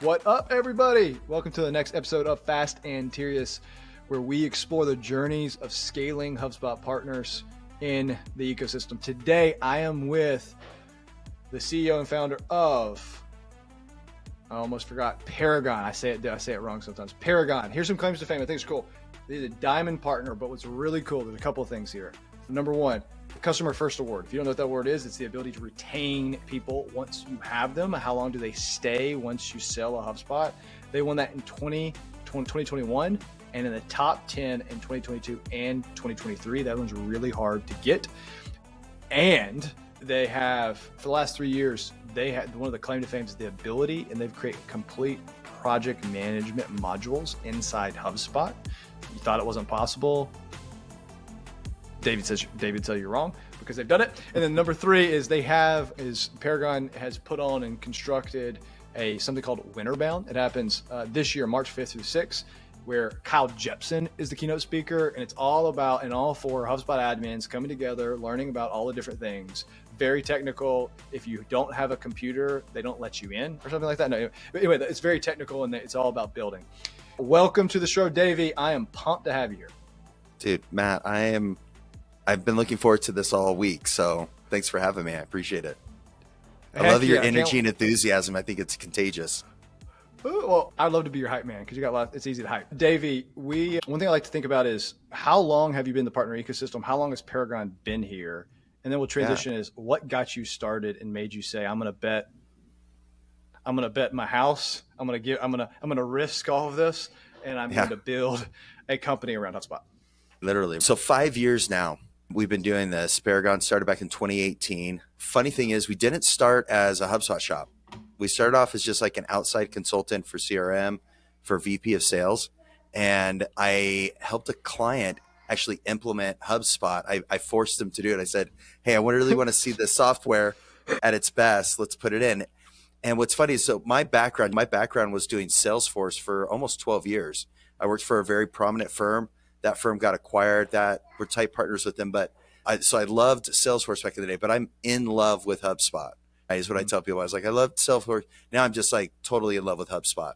What up, everybody? Welcome to the next episode of Fast and Tierious, where we explore the journeys of scaling HubSpot partners in the ecosystem. Today, I am with the CEO and founder of, I almost forgot, Pearagon. I say it wrong sometimes. Pearagon. Here's some claims to fame. I think it's cool. They're the Diamond Partner, but what's really cool, there's a couple of things here. Number one, the Customer First Award. If you don't know what that word is, it's the ability to retain people once you have them. How long do they stay once you sell a HubSpot? They won that in 2021 and in the top 10 in 2022 and 2023. That one's really hard to get. And they have, for the last 3 years, they had one of the claim to fame is the ability, and they've created complete project management modules inside HubSpot. You thought it wasn't possible. David tell you wrong because they've done it. And then number three is Pearagon has put on and constructed something called Winterbound. It happens this year, March 5th through 6th, where Kyle Jepsen is the keynote speaker. And it's all about, and all four HubSpot admins coming together, learning about all the different things. Very technical. If you don't have a computer, they don't let you in or something like that. No, anyway, it's very technical and it's all about building. Welcome to the show, Davey. I am pumped to have you here. Dude, Matt, I've been looking forward to this all week, so thanks for having me. I appreciate it. I love your energy and enthusiasm. I think it's contagious. Well, I'd love to be your hype man because you got a lot. It's easy to hype. Davey, one thing I like to think about is how long have you been in the partner ecosystem? How long has Pearagon been here? And then we'll transition is what got you started and made you say, I'm going to bet my house. I'm going to risk all of this, and I'm going to build a company around HubSpot. Literally. So 5 years now. We've been doing this. Pearagon started back in 2018. Funny thing is we didn't start as a HubSpot shop. We started off as just like an outside consultant for CRM, for VP of sales. And I helped a client actually implement HubSpot. I forced them to do it. I said, hey, I really want to see the software at its best. Let's put it in. And what's funny is, so my background was doing Salesforce for almost 12 years. I worked for a very prominent firm. That firm got acquired. We're tight partners with them. So I loved Salesforce back in the day, but I'm in love with HubSpot. That is what I tell people. I was like, I loved Salesforce. Now I'm just like totally in love with HubSpot.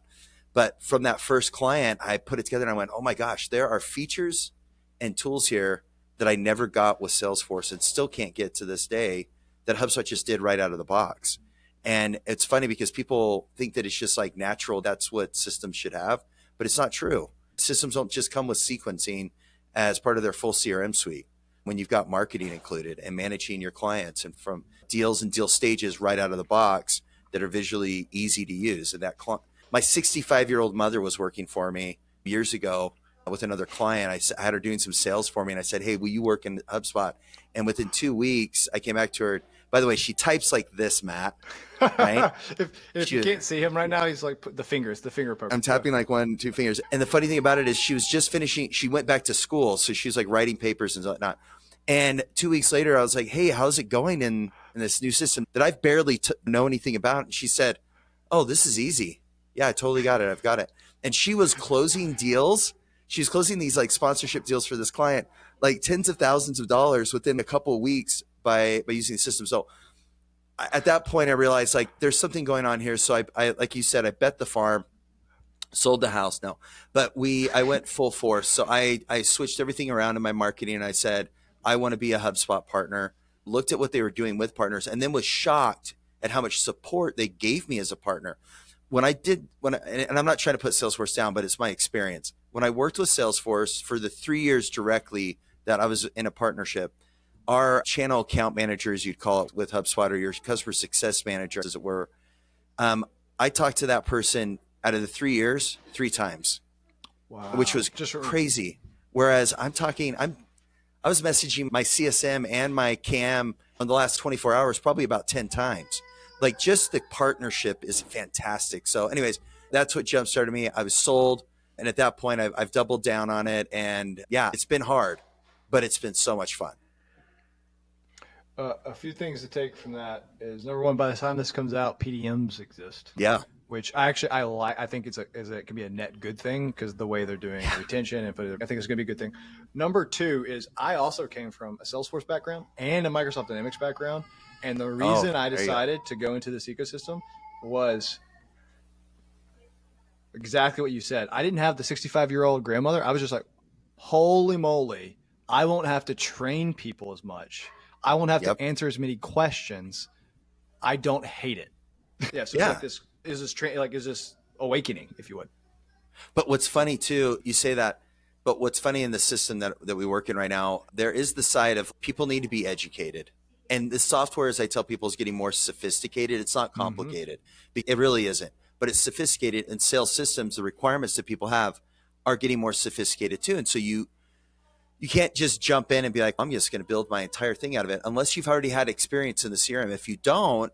But from that first client, I put it together and I went, oh my gosh, there are features and tools here that I never got with Salesforce and still can't get to this day that HubSpot just did right out of the box. And it's funny because people think that it's just like natural. That's what systems should have, but it's not true. Systems don't just come with sequencing as part of their full CRM suite. When you've got marketing included and managing your clients and from deals and deal stages right out of the box that are visually easy to use. And my 65-year-old mother was working for me years ago with another client. I had her doing some sales for me and I said, hey, will you work in HubSpot? And within 2 weeks, I came back to her. By the way, she types like this, Matt. Right? if you can't see him right now, he's like the finger poker. I'm tapping like 1, 2 fingers. And the funny thing about it is she was just finishing. She went back to school. So she was like writing papers and whatnot. And 2 weeks later, I was like, hey, how's it going in this new system that I've barely know anything about? And she said, oh, this is easy. Yeah, I totally got it. I've got it. And she was closing deals. She was closing these like sponsorship deals for this client, like tens of thousands of dollars within a couple of weeks by using the system. So at that point, I realized like there's something going on here. So I like you said, I bet the farm, sold the house. No, but I went full force. So I switched everything around in my marketing and I said, I want to be a HubSpot partner, looked at what they were doing with partners and then was shocked at how much support they gave me as a partner. And I'm not trying to put Salesforce down, but it's my experience. When I worked with Salesforce for the 3 years directly that I was in a partnership, our channel account managers, you'd call it with HubSpot, or your customer success manager, as it were. I talked to that person out of the 3 years, 3 times, wow, which was just crazy. Whereas I was messaging my CSM and my CAM on the last 24 hours, probably about 10 times. Like just the partnership is fantastic. So anyways, that's what jump-started me. I was sold. And at that point, I've doubled down on it. And yeah, it's been hard, but it's been so much fun. A few things to take from that is, number one, by the time this comes out, PDMs exist. Yeah. Which I like. I think it can be a net good thing because the way they're doing retention, and I think it's going to be a good thing. Number two is I also came from a Salesforce background and a Microsoft Dynamics background. And the reason I decided to go into this ecosystem was Exactly what you said. I didn't have the 65-year-old grandmother. I was just like, holy moly, I won't have to train people as much. I won't have to Yep. answer as many questions. I don't hate it. Yeah. So it's like Yeah. this is this awakening, if you would. But what's funny too, you say that, but what's funny in the system that we work in right now, there is the side of people need to be educated. And the software, as I tell people, is getting more sophisticated. It's not Mm-hmm. complicated. It really isn't, but it's sophisticated, and sales systems, the requirements that people have are getting more sophisticated too. And so you can't just jump in and be like, I'm just going to build my entire thing out of it unless you've already had experience in the CRM. If you don't,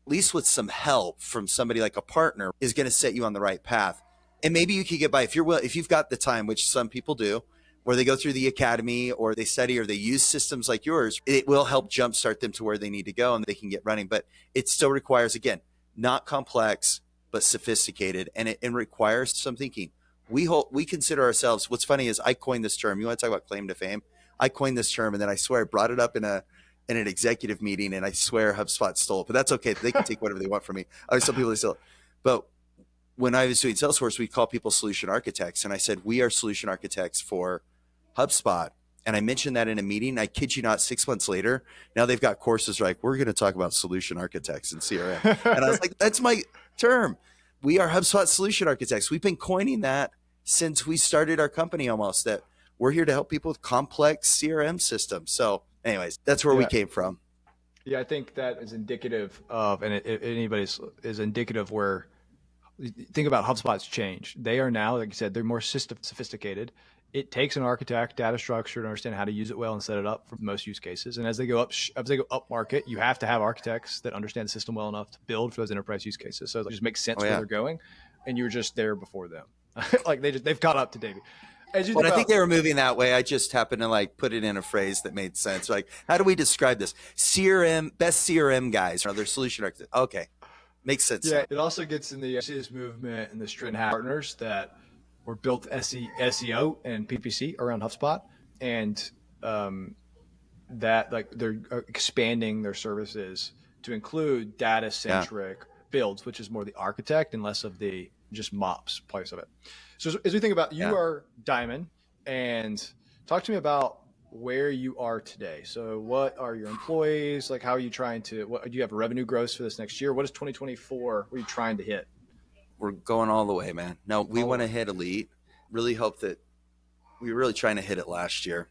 at least with some help from somebody like a partner is going to set you on the right path. And maybe you could get by if you've got the time, which some people do, where they go through the academy or they study or they use systems like yours. It will help jumpstart them to where they need to go and they can get running. But it still requires, again, not complex, but sophisticated. And it requires some thinking. We consider ourselves, what's funny is I coined this term. You want to talk about claim to fame? I coined this term, and then I swear I brought it up in an executive meeting, and I swear HubSpot stole it, but that's okay. They can take whatever they want from me. I was some people they still, but when I was doing Salesforce, we call people solution architects, and I said we are solution architects for HubSpot. And I mentioned that in a meeting. I kid you not, 6 months later, now they've got courses like, we're going to talk about solution architects in CRM. And I was like, that's my term. We are HubSpot solution architects. We've been coining that since we started our company almost, that we're here to help people with complex CRM systems. So anyways, that's where we came from. Yeah, I think that is indicative of, and if anybody's is indicative where, think about HubSpot's change. They are now, like you said, they're more sophisticated. It takes an architect, data structure to understand how to use it well and set it up for most use cases. And as they go up market, you have to have architects that understand the system well enough to build for those enterprise use cases. So it just makes sense where they're going, and you're just there before them. Like they've caught up to David. Well, I think they were moving that way. I just happened to like put it in a phrase that made sense. Like, how do we describe this? CRM, best CRM guys, or their solution architects. Okay. Makes sense. Yeah, it also gets in the this movement and the strength partners that were built SEO and PPC around HubSpot, and that like they're expanding their services to include data centric builds, which is more the architect and less of the just MOPS place of it. So as we think about, you are Diamond, and talk to me about where you are today. So what are your employees like? How are you trying to, what do you have revenue growth for this next year? What is 2024? What are you trying to hit? We're going all the way, man. No, we want to hit elite. Really hope that we were really trying to hit it last year,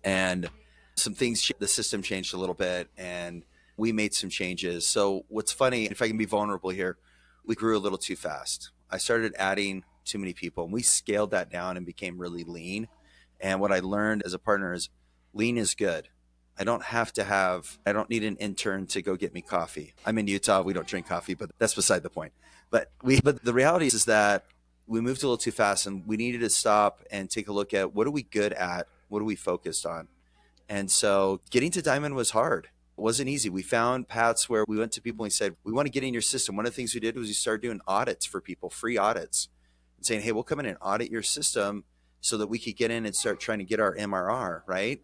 and some things, the system changed a little bit and we made some changes. So what's funny, if I can be vulnerable here, we grew a little too fast. I started adding too many people, and we scaled that down and became really lean. And what I learned as a partner is lean is good. I don't need an intern to go get me coffee. I'm in Utah. We don't drink coffee, but that's beside the point. But the reality is that we moved a little too fast, and we needed to stop and take a look at what are we good at? What are we focused on? And so getting to Diamond was hard. It wasn't easy. We found paths where we went to people and we said, we want to get in your system. One of the things we did was we started doing audits for people, free audits, and saying, hey, we'll come in and audit your system so that we could get in and start trying to get our MRR, right?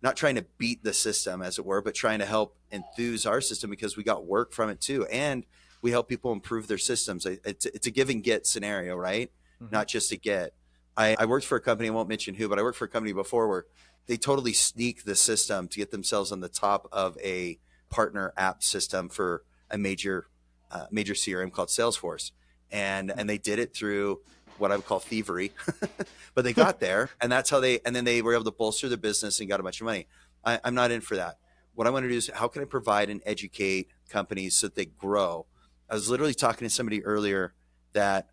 Not trying to beat the system, as it were, but trying to help enthuse our system because we got work from it too. And we help people improve their systems. It's a give and get scenario, right? Mm-hmm. Not just a get. I worked for a company, I won't mention who, but I worked for a company before where they totally sneak the system to get themselves on the top of a partner app system for a major CRM called Salesforce. And they did it through what I would call thievery, but they got there, and that's how and then they were able to bolster their business and got a bunch of money. I'm not in for that. What I want to do is, how can I provide and educate companies so that they grow? I was literally talking to somebody earlier that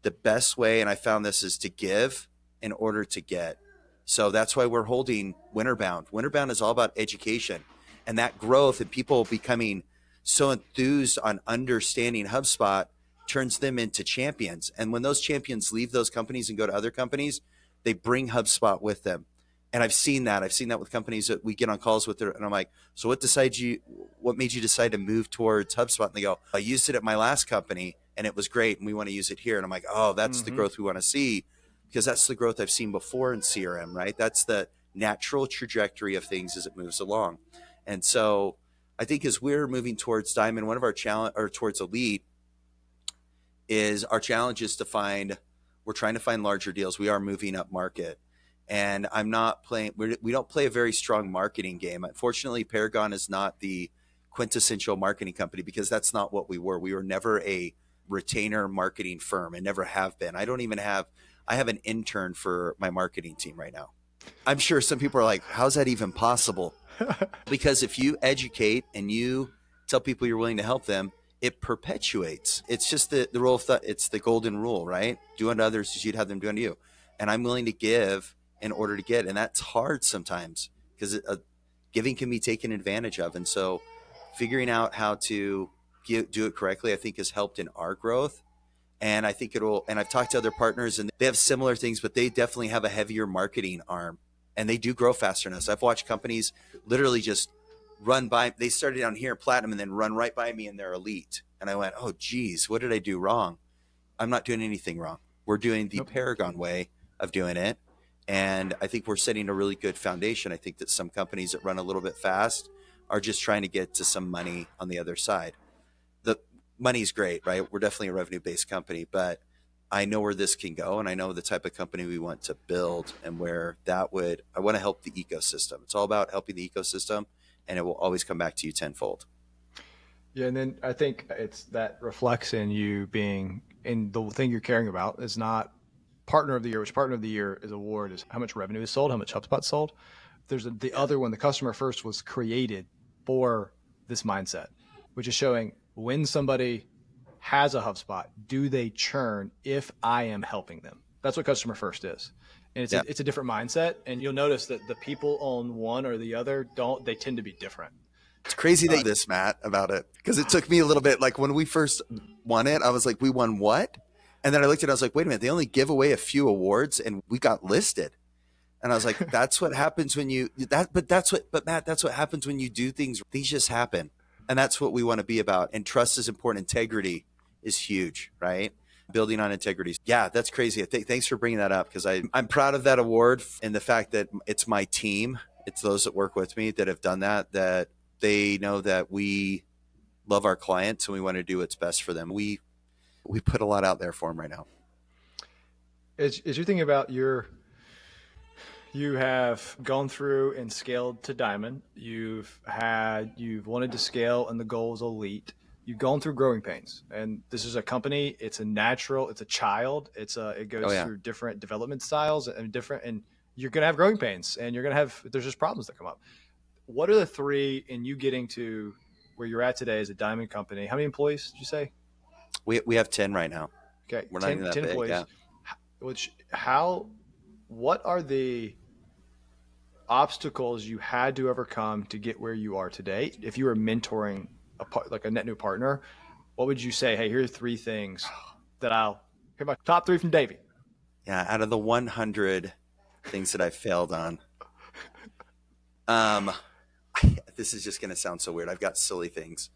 the best way, and I found this, is to give in order to get. So that's why we're holding Winterbound. Winterbound is all about education and that growth, and people becoming so enthused on understanding HubSpot turns them into champions. And when those champions leave those companies and go to other companies, they bring HubSpot with them. And I've seen that. I've seen that with companies that we get on calls with, and I'm like, so what made you decide to move towards HubSpot? And they go, I used it at my last company and it was great, and we want to use it here. And I'm like, oh, that's the growth we want to see, because that's the growth I've seen before in CRM, right? That's the natural trajectory of things as it moves along. And so I think as we're moving towards Diamond, one of our challenge, or towards Elite, is our challenge is we're trying to find larger deals. We are moving up market, and I'm not playing, we don't play a very strong marketing game. Unfortunately, Pearagon is not the quintessential marketing company because that's not what we were. We were never a retainer marketing firm and never have been. I have an intern for my marketing team right now. I'm sure some people are like, how's that even possible? Because if you educate and you tell people you're willing to help them, it perpetuates. It's just the rule of thumb. It's the golden rule, right? Do unto others as you'd have them do unto you. And I'm willing to give in order to get. And that's hard sometimes because giving can be taken advantage of. And so figuring out how to do it correctly, I think has helped in our growth. And I think and I've talked to other partners and they have similar things, but they definitely have a heavier marketing arm and they do grow faster than us. I've watched companies literally just run by. They started down here platinum and then run right by me and they're elite. And I went, oh geez, what did I do wrong? I'm not doing anything wrong. We're doing the Pearagon way of doing it. And I think we're setting a really good foundation. I think that some companies that run a little bit fast are just trying to get to some money on the other side. The money's great, right? We're definitely a revenue-based company, but I know where this can go. And I know the type of company we want to build and where I want to help the ecosystem. It's all about helping the ecosystem and it will always come back to you tenfold. Yeah. And then I think it's that reflects in you being, and the thing you're caring about is not partner of the year, which partner of the year is award is how much revenue is sold, how much HubSpot sold. There's the other one, the customer first was created for this mindset, which is showing when somebody has a HubSpot, do they churn if I am helping them? That's what customer first is. And it's a different mindset. And you'll notice that the people on one or the other they tend to be different. It's crazy that this, Matt, about it. Because it took me a little bit, like when we first won it, I was like, we won what? And then I looked at it, I was like, wait a minute, they only give away a few awards and we got listed. And I was like, that's what happens when Matt, that's what happens when you do things. These just happen. And that's what we want to be about. And trust is important. Integrity is huge, right? Building on integrity. Yeah, that's crazy. Thanks for bringing that up because I'm proud of that award and the fact that it's my team. It's those that work with me that have done that they know that we love our clients and we want to do what's best for them. We put a lot out there for them right now. As you're thinking about you have gone through and scaled to Diamond. You've wanted to scale and the goal is elite. You've gone through growing pains, and this is a company. It's a child. It goes through different development styles and you're going to have growing pains and there's just problems that come up. What are the three in you getting to where you're at today as a Diamond company? How many employees did you say? We have 10 right now. Okay. We're not even that 10 big, employees. yeah. What are the obstacles you had to overcome to get where you are today? If you were mentoring a net new partner, what would you say? Hey, here are three things here my top three from Davey. Yeah. Out of the 100 things that I failed on, this is just going to sound so weird. I've got silly things.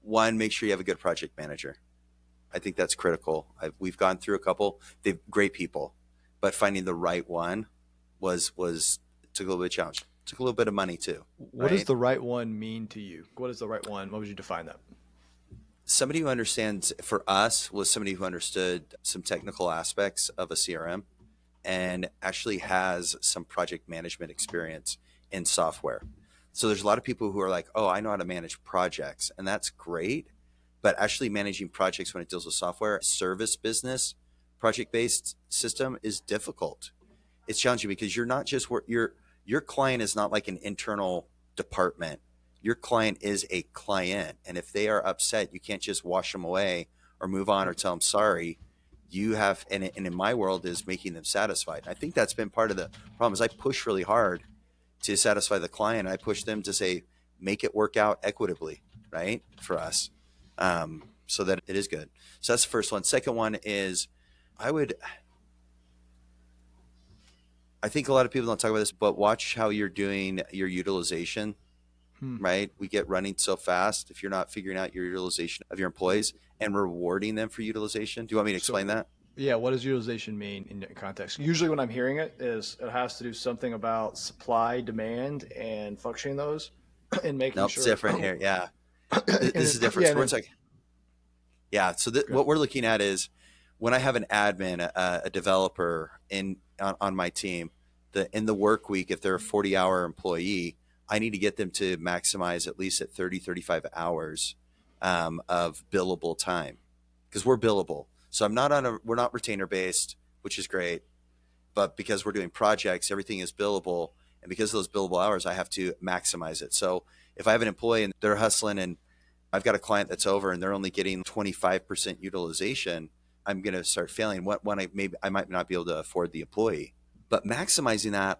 One, make sure you have a good project manager. I think that's critical. We've gone through a couple. They're great people, but finding the right one took a little bit of challenge. Took a little bit of money too. What does the right one mean to you? What is the right one? What would you define that? Somebody who understands, for us, was somebody who understood some technical aspects of a CRM and actually has some project management experience in software. So there's a lot of people who are like, oh, I know how to manage projects, and that's great. But actually managing projects when it deals with software, service business, project-based system is difficult. It's challenging because you're not just your client is not like an internal department. Your client is a client. And if they are upset, you can't just wash them away or move on or tell them sorry. You have, and in my world is making them satisfied. I think that's been part of the problem is I push really hard to satisfy the client. I push them to say, make it work out equitably, right? For us. So that it is good. So that's the first one. Second one is I think a lot of people don't talk about this, but watch how you're doing your utilization, right? We get running so fast. If you're not figuring out your utilization of your employees and rewarding them for utilization. Do you want me to explain that? Yeah. What does utilization mean in context? Usually when I'm hearing it has to do something about supply, demand, and functioning those and making sure. It's different here. Yeah. This is different. So Yeah. So what we're looking at is when I have an admin, a developer on my team, in the work week, if they're a 40-hour employee, I need to get them to maximize at least at 30, 35 hours of billable time, because we're billable. So we're not retainer based, which is great. But because we're doing projects, everything is billable. And because of those billable hours, I have to maximize it. So if I have an employee and they're hustling and I've got a client that's over and they're only getting 25% utilization, I'm going to start failing when I might not be able to afford the employee. But maximizing that,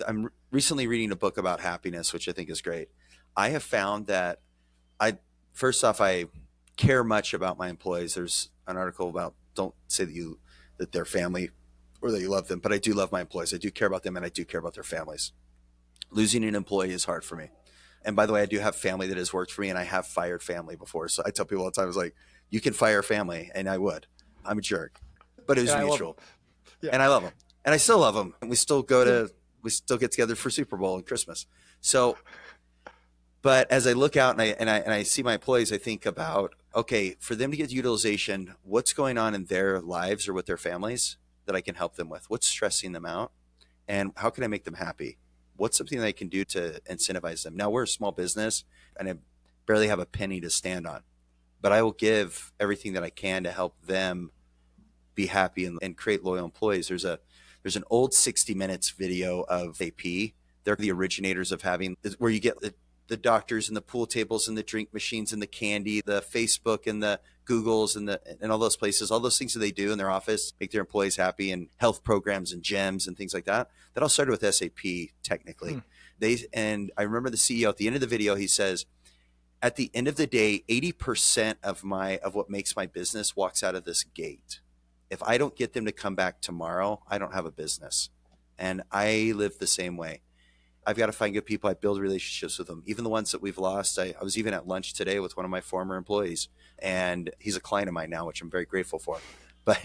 I'm recently reading a book about happiness, which I think is great. I have found that first off, I care much about my employees. There's an article about, don't say that they're family or that you love them, but I do love my employees. I do care about them and I do care about their families. Losing an employee is hard for me. And by the way, I do have family that has worked for me, and I have fired family before. So I tell people all the time, I was like, you can fire family, and I would. I'm a jerk. But it was mutual. Yeah. And I love them. And I still love them. And we still get together for Super Bowl and Christmas. So, but as I look out and I see my employees, I think about, okay, for them to get utilization, what's going on in their lives or with their families that I can help them with? What's stressing them out? And how can I make them happy? What's something that I can do to incentivize them? Now, we're a small business and I barely have a penny to stand on, but I will give everything that I can to help them be happy and create loyal employees. There's an old 60 Minutes video of AP. They're the originators of having where you get the doctors and the pool tables and the drink machines and the candy, the Facebook and the Googles and all those places, all those things that they do in their office, make their employees happy, and health programs and gyms and things like that. That all started with SAP technically. And I remember the CEO at the end of the video, he says, at the end of the day, 80% of what makes my business walks out of this gate. If I don't get them to come back tomorrow, I don't have a business. And I live the same way. I've got to find good people. I build relationships with them. Even the ones that we've lost. I was even at lunch today with one of my former employees, and he's a client of mine now, which I'm very grateful for. But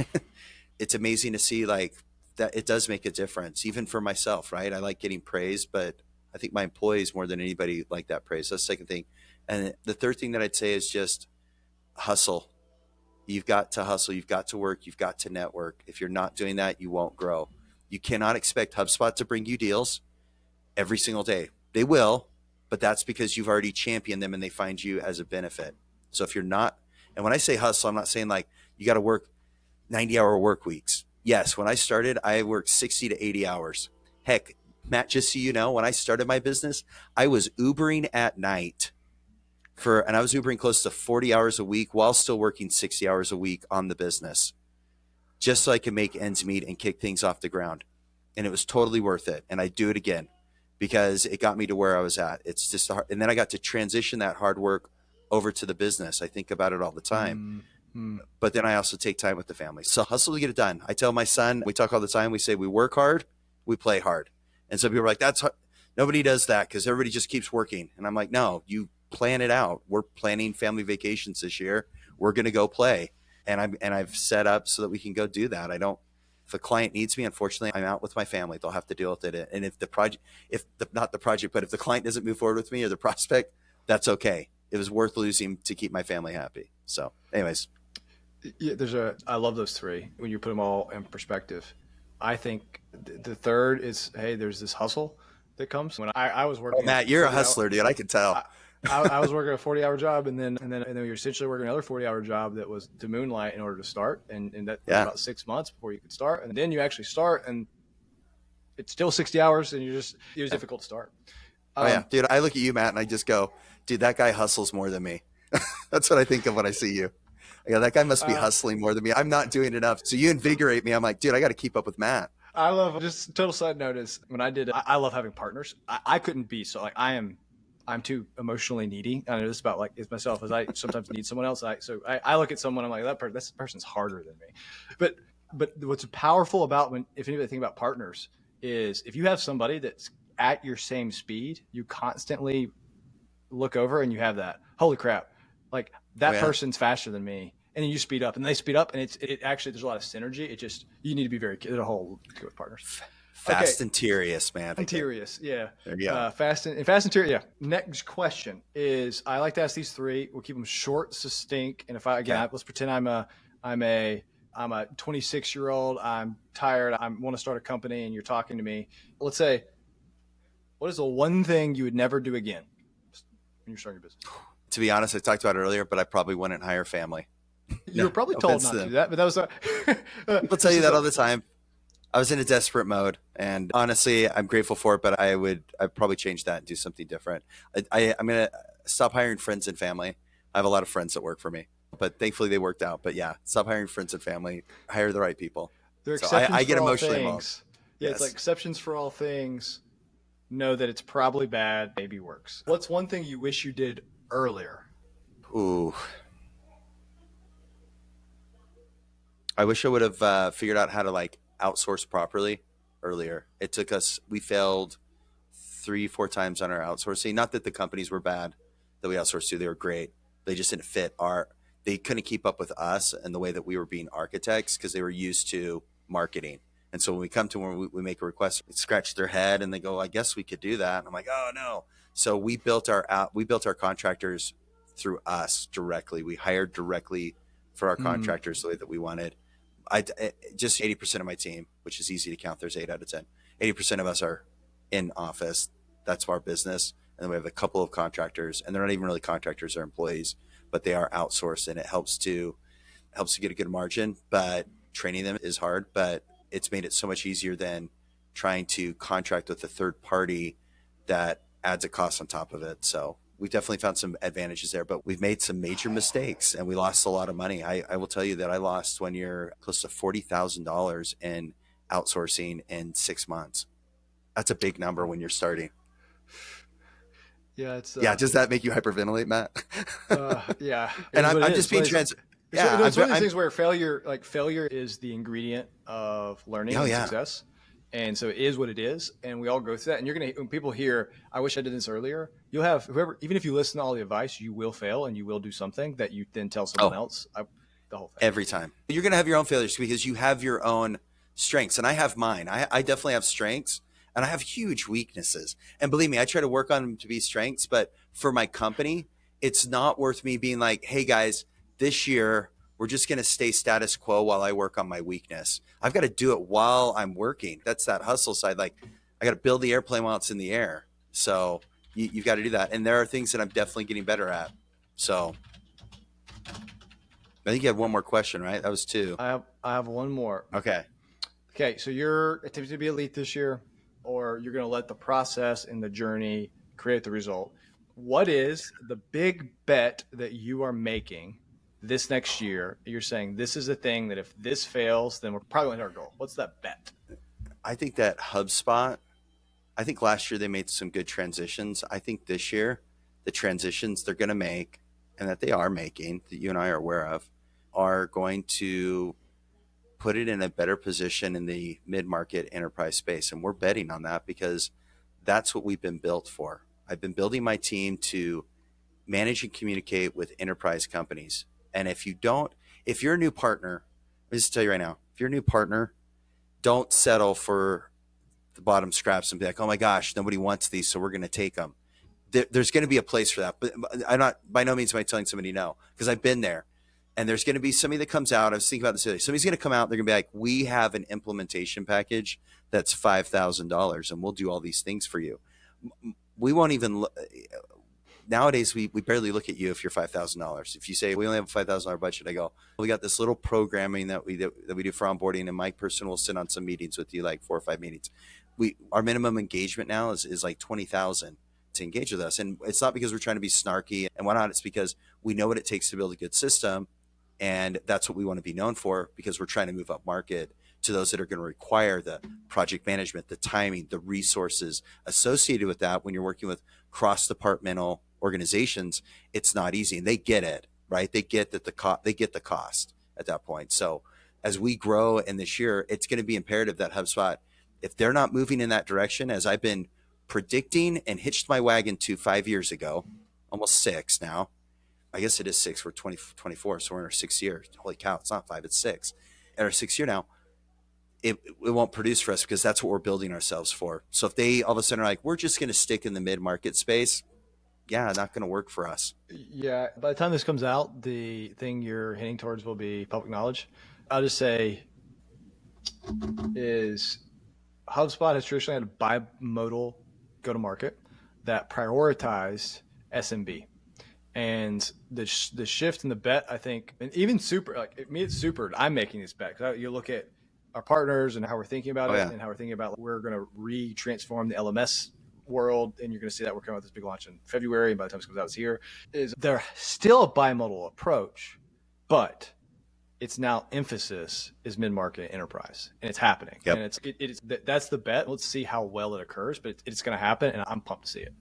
it's amazing to see like that it does make a difference, even for myself, right? I like getting praise, but I think my employees more than anybody like that praise. That's the second thing. And the third thing that I'd say is just hustle. You've got to hustle. You've got to work. You've got to network. If you're not doing that, you won't grow. You cannot expect HubSpot to bring you deals every single day. They will, but that's because you've already championed them and they find you as a benefit. So if you're not, and when I say hustle, I'm not saying like you got to work 90-hour work weeks. Yes, when I started, I worked 60 to 80 hours. Heck, Matt, just so you know, when I started my business, I was Ubering at night and I was Ubering close to 40 hours a week while still working 60 hours a week on the business, just so I could make ends meet and kick things off the ground. And it was totally worth it. And I'd do it again, because it got me to where I was at. It's just hard. And then I got to transition that hard work over to the business. I think about it all the time. But then I also take time with the family. So hustle to get it done. I tell my son, we talk all the time. We say we work hard, we play hard. And some people are like, that's hard. Nobody does that because everybody just keeps working. And I'm like, no, you plan it out. We're planning family vacations this year. We're going to go play. And I've set up so that we can go do that. If a client needs me, unfortunately, I'm out with my family. They'll have to deal with it. And if the client doesn't move forward with me or the prospect, that's okay. It was worth losing to keep my family happy. So anyways. Yeah, I love those three when you put them all in perspective. I think the third is, hey, there's this hustle that comes. When I was working. Oh, Matt, you're a hustler, dude. I can tell. I was working a 40-hour job, and then you're essentially working another 40-hour job that was to moonlight in order to start, and that was about 6 months before you could start, and then you actually start, and it's still 60 hours, and it was difficult to start. Yeah, dude, I look at you, Matt, and I just go, dude, that guy hustles more than me. That's what I think of when I see you. Yeah, that guy must be hustling more than me. I'm not doing enough. So you invigorate me. I'm like, dude, I got to keep up with Matt. I love, just total side note is when I love having partners. I couldn't be so like I'm too emotionally needy. I know this about like it's myself, as I sometimes need someone else. So I look at someone, I'm like, this person's harder than me. But what's powerful about if anybody think about partners is if you have somebody that's at your same speed, you constantly look over and you have that, holy crap, like that person's faster than me. And then you speed up and they speed up, and it actually, there's a lot of synergy. You need to be very, there's a whole good with partners. Okay. Fast and Tierious, man. And Tierious, yeah. There you go. Fast and Tierious, yeah. Next question is, I like to ask these three. We'll keep them short, succinct. And if I, again, let's pretend I'm a 26-year-old. I'm tired. I want to start a company and you're talking to me. Let's say, what is the one thing you would never do again when you're starting your business? To be honest, I talked about it earlier, but I probably wouldn't hire family. You were probably told not to do that, but that was People tell you that all the time. I was in a desperate mode, and honestly, I'm grateful for it, but I'd probably change that and do something different. I'm going to stop hiring friends and family. I have a lot of friends that work for me, but thankfully they worked out. But yeah, stop hiring friends and family, hire the right people. There are exceptions I get for all emotionally things. involved. Yeah, Yes. it's like exceptions for all things. Know that it's probably bad, maybe works. What's one thing you wish you did earlier? Ooh. I wish I would have figured out how to like outsource properly earlier. It took us, we failed 3-4 times on our outsourcing. Not that the companies were bad that we outsourced to, they were great. They just didn't fit they couldn't keep up with us and the way that we were being architects because they were used to marketing. And so when we come to when we make a request, they scratch their head and they go, I guess we could do that. And I'm like, oh no. So we built our contractors through us directly. We hired directly for our contractors the way that we wanted. Just 80% of my team, which is easy to count. There's 8 out of 10. 80% of us are in office. That's our business. And then we have a couple of contractors, and they're not even really contractors, they're employees, but they are outsourced, and it helps to get a good margin. But training them is hard, but it's made it so much easier than trying to contract with a third party that adds a cost on top of it. So we've definitely found some advantages there, but we've made some major mistakes and we lost a lot of money. I will tell you that I lost 1 year close to $40,000 in outsourcing in 6 months. That's a big number when you're starting. Yeah, it's yeah. Does that make you hyperventilate, Matt? Yeah. And I'm just being transparent. Yeah, it's one of these things where failure is the ingredient of learning and success. And so it is what it is. And we all go through that. And when people hear, I wish I did this earlier, you'll have whoever, even if you listen to all the advice, you will fail and you will do something that you then tell someone else. The whole thing. Every time. You're going to have your own failures because you have your own strengths. And I have mine. I definitely have strengths and I have huge weaknesses. And believe me, I try to work on them to be strengths. But for my company, it's not worth me being like, hey guys, this year, we're just going to stay status quo while I work on my weakness. I've got to do it while I'm working. That's that hustle side. Like I got to build the airplane while it's in the air. So you've got to do that. And there are things that I'm definitely getting better at. So I think you had one more question, right? That was 2. I have one more. Okay. So you're attempting to be elite this year, or you're going to let the process and the journey create the result. What is the big bet that you are making this next year? You're saying this is a thing that if this fails, then we're probably going to hit our goal. What's that bet? I think that HubSpot, I think last year they made some good transitions. I think this year the transitions they're going to make and that they are making, that you and I are aware of, are going to put it in a better position in the mid-market enterprise space. And we're betting on that because that's what we've been built for. I've been building my team to manage and communicate with enterprise companies. And if you're a new partner, let me just tell you right now, if you're a new partner, don't settle for the bottom scraps and be like, oh my gosh, nobody wants these, so we're going to take them. There's going to be a place for that. But I'm not, by no means am I telling somebody no, because I've been there. And there's going to be somebody that comes out. I was thinking about this earlier. Somebody's going to come out. They're going to be like, we have an implementation package that's $5,000 and we'll do all these things for you. We won't even nowadays we barely look at you if you're $5,000. If you say we only have a $5,000 budget, I go, we got this little programming that we do for onboarding, and my person will sit on some meetings with you, like 4 or 5 meetings. Our minimum engagement now is like 20,000 to engage with us, and it's not because we're trying to be snarky and whatnot. It's because we know what it takes to build a good system, and that's what we want to be known for, because we're trying to move up market to those that are going to require the project management, the timing, the resources associated with that. When you're working with cross-departmental organizations, it's not easy, and they get it, right? They get that they get the cost at that point. So as we grow in this year, it's going to be imperative that HubSpot, if they're not moving in that direction, as I've been predicting and hitched my wagon to 5 years ago, almost 6 now. I guess it is 6. We're 2024, so we're in our 6th year. Holy cow, it's not 5, it's 6. In our 6th year now, it won't produce for us because that's what we're building ourselves for. So if they all of a sudden are like, we're just going to stick in the mid-market space, yeah, not going to work for us. Yeah. By the time this comes out, the thing you're hinting towards will be public knowledge. I'll just say is HubSpot has traditionally had a bimodal go-to-market that prioritized SMB. And the shift in the bet, I think, and even super, like me, it's super. I'm making this bet because you look at our partners and how we're thinking about it, and how we're thinking about we're going to re-transform the LMS world, and you're going to see that we're coming with this big launch in February. And by the time this comes out, it's here. Is there still a bimodal approach, but its now emphasis is mid-market enterprise, and it's happening. Yep. And that's the bet. Let's see how well it occurs, but it's going to happen, and I'm pumped to see it.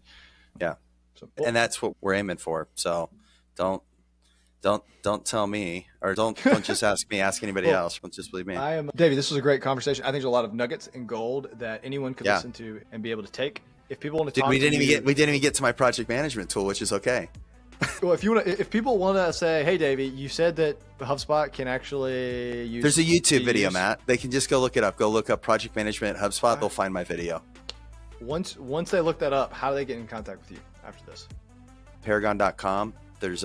Yeah. So, and that's what we're aiming for. So don't tell me, or don't just ask me, ask anybody else. Don't just believe me. Davey, this was a great conversation. I think there's a lot of nuggets and gold that anyone could listen to and be able to take. If people want to talk we didn't even get to my project management tool, which is okay. Well, if people want to say, hey, Davey, you said that HubSpot can actually use. There's a YouTube video, Matt. They can just go look it up. Go look up project management HubSpot. They'll find my video. Once they look that up, how do they get in contact with you after this? Pearagon.com. There's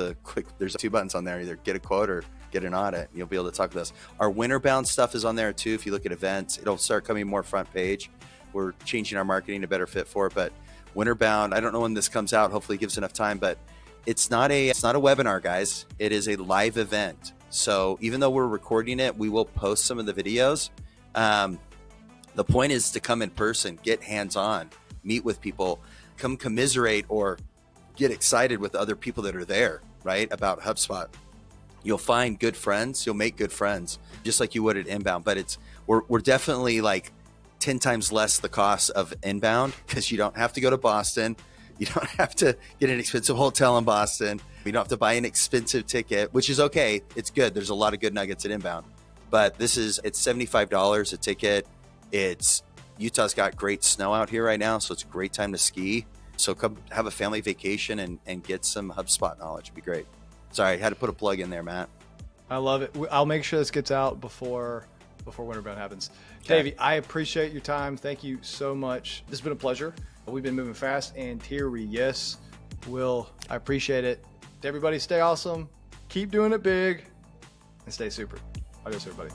two buttons on there. Either get a quote or get an audit. You'll be able to talk to us. Our winter bound stuff is on there too. If you look at events, it'll start coming more front page. We're changing our marketing to better fit for it. But winter bound, I don't know when this comes out. Hopefully it gives enough time, but it's not a webinar, guys. It is a live event. So even though we're recording it, we will post some of the videos. The point is to come in person, get hands-on, meet with people, come commiserate or get excited with other people that are there, right? About HubSpot. You'll find good friends. You'll make good friends, just like you would at inbound. But we're definitely like 10 times less the cost of inbound because you don't have to go to Boston. You don't have to get an expensive hotel in Boston. You don't have to buy an expensive ticket, which is okay. It's good. There's a lot of good nuggets at inbound. But it's $75 a ticket. Utah's got great snow out here right now, so it's a great time to ski. So come have a family vacation and get some HubSpot knowledge. It'd be great. Sorry, I had to put a plug in there, Matt. I love it. I'll make sure this gets out before Winterbound happens. Okay. Davey, I appreciate your time. Thank you so much. This has been a pleasure. We've been moving fast and Tierious. I appreciate it. To everybody, stay awesome. Keep doing it big and stay super. Adios, everybody.